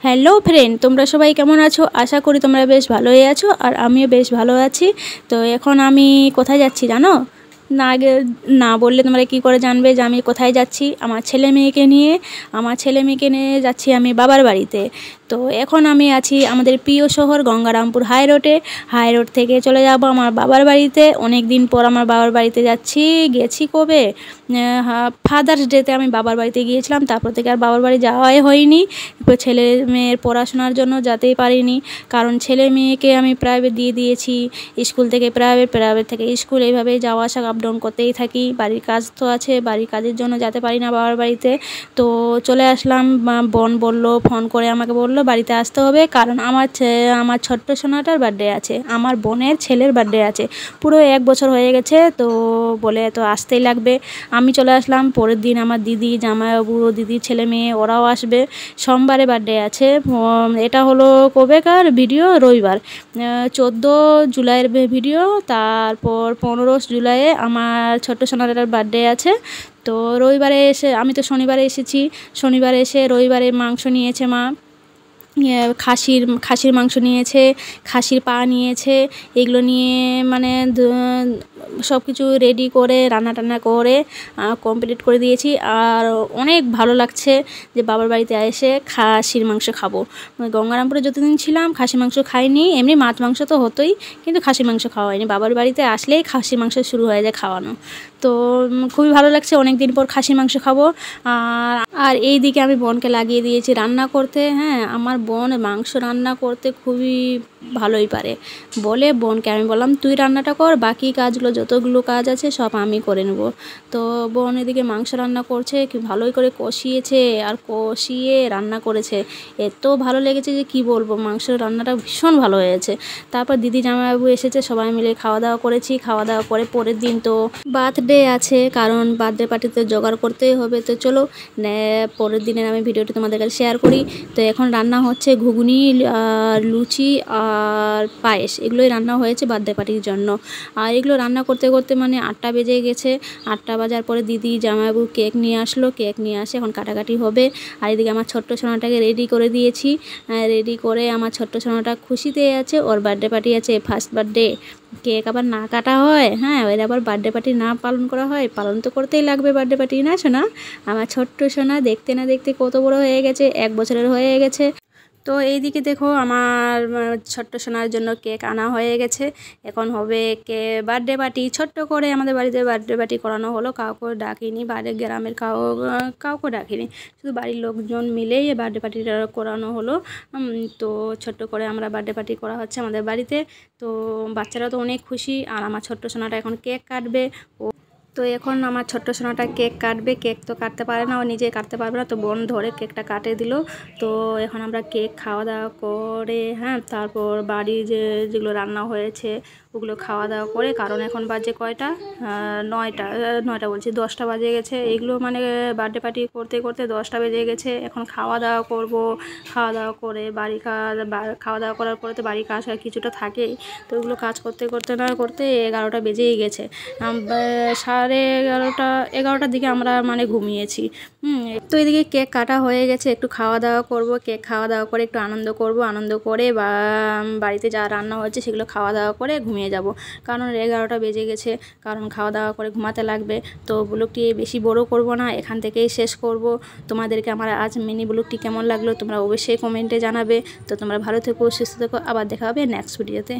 Hello friend, তোমরা সবাই কেমন আছো? আশা করি তোমরা বেশ ভালোই আছো, আর আমিও বেশ ভালো আছি। তো এখন আমি কোথায় যাচ্ছি জানো? না বললে তোমরা কি করে জানবে যে আমি কোথায় যাচ্ছি? আমার ছেলে মেয়েকে নিয়ে যাচ্ছি আমি বাবার বাড়িতে। তো এখন আমি আছি আমাদের প্রিয় শহর গঙ্গারামপুর হাই রোড থেকে চলে যাব আমার বাবার বাড়িতে। অনেক দিন পর আমার বাবার বাড়িতে গেছি কবে ফাদার্স ডেতে আমি বাবার বাড়িতে গিয়েছিলাম, তারপর থেকে আর বাবার বাড়ি যাওয়াই হয়নি। ছেলে মেয়ের পড়াশোনার জন্য যেতেই পারিনি, কারণ ছেলে মেয়েকে আমি প্রাইভেট দিয়ে দিয়েছি। স্কুল থেকে প্রাইভেট থেকে স্কুল, এইভাবেই যাওয়া আসা আপ ডাউন করতেই থাকি। বাড়ির কাজ তো আছে, বাড়ির কাজের জন্য যেতে পারি না বাবার বাড়িতে। তো চলে আসলাম। বোন ফোন করে আমাকে বললো বাড়িতে আসতে হবে, কারণ আমার ছোট্ট সোনাটার বার্থডে আছে, আমার বোনের ছেলের বার্থডে আছে। পুরো 1 বছর হয়ে গেছে, তো বলে তো আসতেই লাগবে। আমি চলে আসলাম। পরের দিন আমার দিদি, জামাইবাবু, দিদির ছেলে মেয়ে ওরাও আসবে। সোমবারে বার্থডে আছে। এটা হলো কবেকার ভিডিও? রবিবার 14 জুলাইয়ের ভিডিও। তারপর 15 জুলাইয়ে আমার ছোট্ট সোনাটার বার্থডে আছে। তো রবিবারে এসে, আমি তো শনিবারে এসেছি, শনিবারে এসে রবিবারে মাংস নিয়েছে মা। খাসির মাংস নিয়েছে, খাসির পা নিয়েছে। এগুলো নিয়ে মানে সব কিছু রেডি করে রান্না করে কমপ্লিট করে দিয়েছি। আর অনেক ভালো লাগছে যে বাবার বাড়িতে এসে খাসির মাংস খাবো। গঙ্গারামপুরে যতদিন ছিলাম খাসির মাংস খাইনি, এমনি মাছ মাংস তো হতোই, কিন্তু খাসির মাংস খাওয়া হয়নি। বাবার বাড়িতে আসলেই খাসির মাংস শুরু হয়ে যায় খাওয়ানো। তো খুবই ভালো লাগছে, অনেক দিন পর খাসির মাংস খাবো। আর এই দিকে আমি বোনকে লাগিয়ে দিয়েছি রান্না করতে। হ্যাঁ, আমার বোন মাংস রান্না করতে খুবই ভালোই পারে বলে বোনকে আমি বললাম তুই রান্নাটা কর, বাকি কাজগুলো যতগুলো কাজ আছে সব আমি করে নেব। তো বোন এদিকে মাংস রান্না করছে, কি ভালোই করে কষিয়েছে আর কষিয়ে রান্না করেছে। এত ভালো লেগেছে যে কি বলবো, মাংসের রান্নাটা ভীষণ ভালো হয়েছে। তারপর দিদি জামাইবাবু এসেছে, সবাই মিলে খাওয়া দাওয়া করেছি। খাওয়া দাওয়া করে পরের দিন তো বার্থডে আছে, কারণ বার্থডে পার্টিতে জোগাড় করতেই হবে। তো চলো পরের দিনের আমি ভিডিওটি তোমাদের কাছে শেয়ার করি। তো এখন রান্না হচ্ছে ঘুগনি আর লুচি আর পায়েস, এগুলোই রান্না হয়েছে বার্থডে পার্টির জন্য। আর এগুলো রান্না করতে করতে মানে 8টা বেজে গেছে। 8টা বাজার পরে দিদি জামাইবাবু কেক নিয়ে আসলো, কেক নিয়ে আসে এখন কাটাকাটি হবে। আর এদিকে আমার ছোট্ট সোনাটাকে রেডি করে দিয়েছি। রেডি করে আমার ছোট্ট সোনাটা খুশিতে আছে, ওর বার্থডে পার্টি আছে, ফার্স্ট বার্থডে। কেক আবার না কাটা হয়? হ্যাঁ, ওর আবার বার্থডে পার্টি না পালন করা হয়? পালন তো করতেই লাগবে বার্থডে পার্টি, না সোনা? আমার ছোট্ট সোনা দেখতে না দেখতে কত বড় হয়ে গেছে, 1 বছরের হয়ে গেছে। তো এইদিকে দেখো আমার ছোট্ট সোনার জন্য কেক আনা হয়ে গেছে। এখন হবে বার্থডে পার্টি। ছোট্ট করে আমাদের বাড়িতে বার্থডে পার্টি করানো হলো, কাউকে ডাকিনি, বাইরের গ্রামের কাউকে ডাকিনি, শুধু বাড়ির লোকজন মিলেই বার্থডে পার্টিটা করানো হলো। তো ছোট্ট করে আমরা বার্থডে পার্টি করা হচ্ছে আমাদের বাড়িতে। তো বাচ্চারা তো অনেক খুশি, আর আমার ছোট্ট সোনাটা এখন কেক কাটবে। তো এখন আমার ছোট্ট সোনাটা কেক কাটবে। কেক তো কাটতে পারে না, ও নিজে কাটতে পারবে না, তো বোন ধরে কেকটা কাটে দিল। তো এখন আমরা কেক খাওয়া দাওয়া করে, হ্যাঁ, তারপর বাড়ি যেগুলো রান্না হয়েছে ওগুলো খাওয়া দাওয়া করে, কারণ এখন বাজে কয়টা? 9টা বলছি, 10টা বাজে গেছে। এগুলো মানে বার্থডে পার্টি করতে করতে 10টা বেজে গেছে। এখন খাওয়া দাওয়া করব। খাওয়া দাওয়া করে খাওয়া দাওয়া করার পরে তো বাড়ির কাজ কিছুটা থাকেই, তো ওগুলো কাজ করতে করতে 11টা বেজেই গেছে। 11:30টার দিকে আমরা মানে ঘুমিয়েছি। তো এদিকে কেক কাটা হয়ে গেছে, একটু খাওয়া দাওয়া করব। কেক খাওয়া দাওয়া করে একটু আনন্দ করব, আনন্দ করে বাড়িতে যা রান্না হয়েছে সেগুলো খাওয়া দাওয়া করে ঘুমিয়ে যাব, কারণ 11টা বেজে গেছে। কারণ খাওয়া দাওয়া করে ঘুমাতে লাগবে। তো ব্লগটি বেশি বড় করব না, এখান থেকেই শেষ করব। তোমাদেরকে আমার আজ মিনি ব্লগটি কেমন লাগলো তোমরা অবশ্যই কমেন্টে জানাবে। তো তোমরা ভালো থেকো, সুস্থ থেকো, আবার দেখা হবে নেক্সট ভিডিওতে।